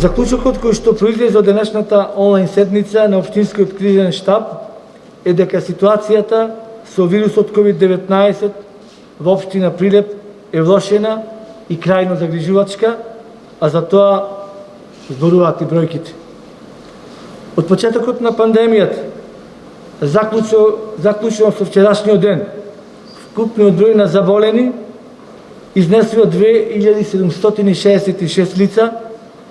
Заклучокот кој што произлезе од денешната онлайн седница на Општинскиот кризен штаб е дека ситуацијата со вирусот COVID-19 во општина Прилеп е влошена и крајно загрижувачка, а за тоа зборуваат и бројките. Од почетокот на пандемијата, заклучено со вчерашниот ден, вкупниот број на заболени изнесува 2766 лица,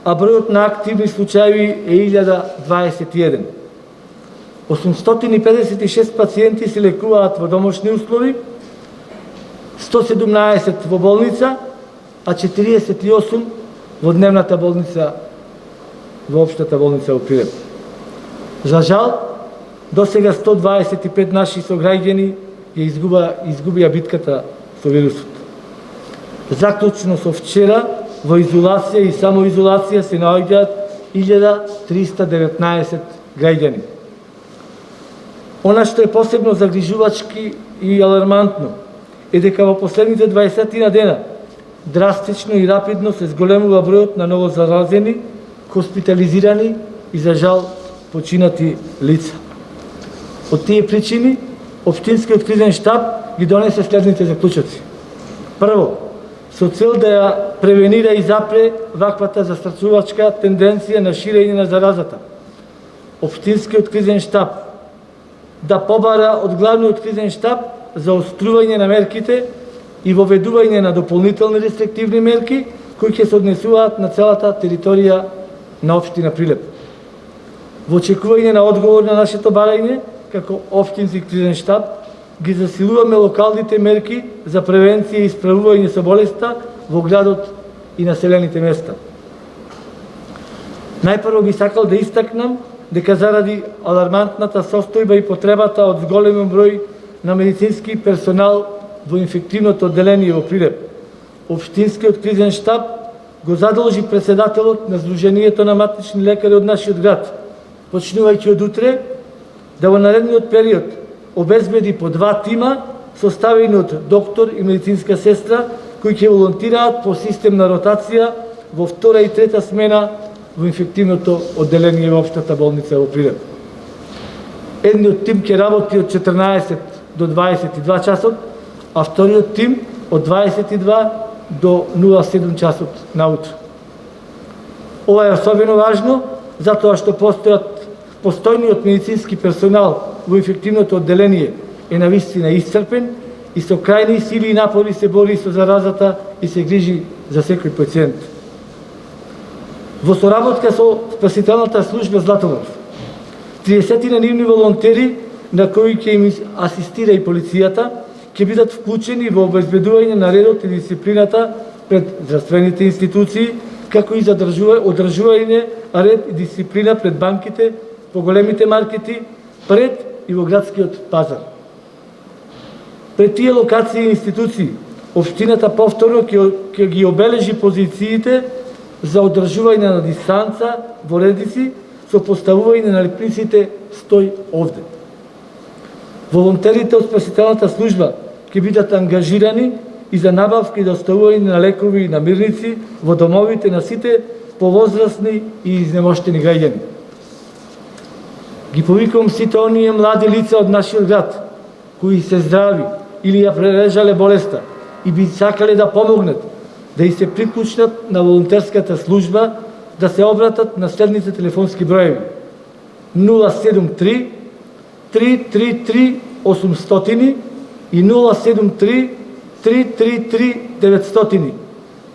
а бројот на активни случаи е 1021. 856 пациенти се лекуваат во домашни услови, 117 во болница, а 48 во дневната болница во општата болница во Прилеп. За жал, до сега 125 наши сограѓани ја изгубија битката со вирусот. Заклучно со вчера, во изолација и самоизолација се наоѓаат 1319 граѓани. Она што е посебно загрижувачки и алармантно е дека во последните 20 дена драстично и рапидно се зголемува бројот на новозаразени, хоспитализирани и за жал починати лица. Од тие причини, Општинскиот кризен штаб ги донесе следните заклучоци. Прво, со цел да ја превенира и запре ваквата застрашувачка тенденција на ширење на заразата, Општинскиот кризен штаб да побара од главниот кризен штаб за острување на мерките и воведување на дополнителни рестриктивни мерки кои ќе се однесуваат на целата територија на општина Прилеп. Во очекување на одговор на нашето барање, како Општински кризен штаб, ги засилуваме локалните мерки за превенција и справување со болеста во градот и населените места. Најпрво би сакал да истакнам дека заради алармантната состојба и потребата од зголемен број на медицински персонал во инфективното одделение во Прилеп, Општинскиот кризен штаб го задолжи председателот на Сдруженијето на матични лекари од нашиот град, почнувајќи од утре, да во наредниот период обезбеди по 2 тима составени од доктор и медицинска сестра кои ќе волонтираат по систем на ротација во втора и трета смена во инфективното одделение во општата болница во Прилеп. Едниот тим ќе работи од 14 до 22 часот, а вториот тим од 22 до 07 часот наутро. Ова е особено важно затоа што постојниот медицински персонал во инфективното одделение е навистина исцрпен и со крајни сили и напори се бори со заразата и се грижи за секој пациент. Во соработка со спасителната служба Златоврв, 30 нивни волонтери на кои ќе им асистира и полицијата, ќе бидат вклучени во обезбедување на редот и дисциплината пред здравствените институции, како и за одржување ред и дисциплина пред банките, по големите маркети, пред и во градскиот пазар. Пред тие локации и институции, општината повторно ќе ги обележи позициите за одржување на дистанца во редици со поставување на лепниците "Стој овде". Волонтерите од спасителната служба ќе бидат ангажирани и за набавка и доставување на лекови и намирници во домовите на сите повозрасни и изнемоштени граѓани. Ги повикувам сите оние млади лица од нашиот град, кои се здрави или ја прележале болеста и би сакале да помогнат, да и се приклучнат на волонтерската служба, да се обратат на следните телефонски броеви: 073 333 800 и 073 333 900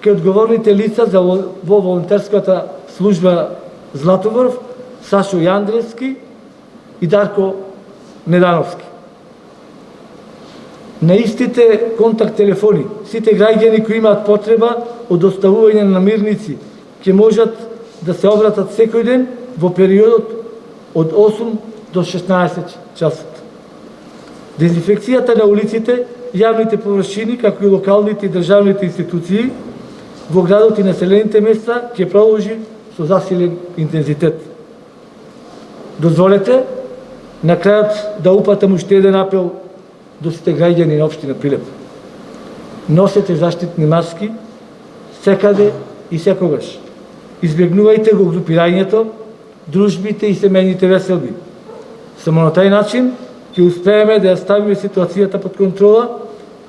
ке одговорните лица во волонтерската служба Златоврв, Сашо Јандревски и Дарко Недановски. На истите контакт телефони, сите граѓани кои имаат потреба од доставување на намирници ќе можат да се обратат секој ден во периодот од 8 до 16 часот. Дезинфекцијата на улиците, јавните површини, како и локалните и државните институции во градот и населените места ќе продолжи со засилен интензитет. Дозволете на крајот да упатам уште еден апел до сите граѓани на општина Прилеп. Носете заштитни маски секаде и секогаш. избегнувајте го групирањето, дружбите и семејните веселби. Само на тај начин ќе успееме да ја ставиме ситуацијата под контрола,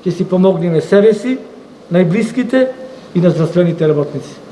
ќе си помогнеме себе си, најблиските и на здравствените работници.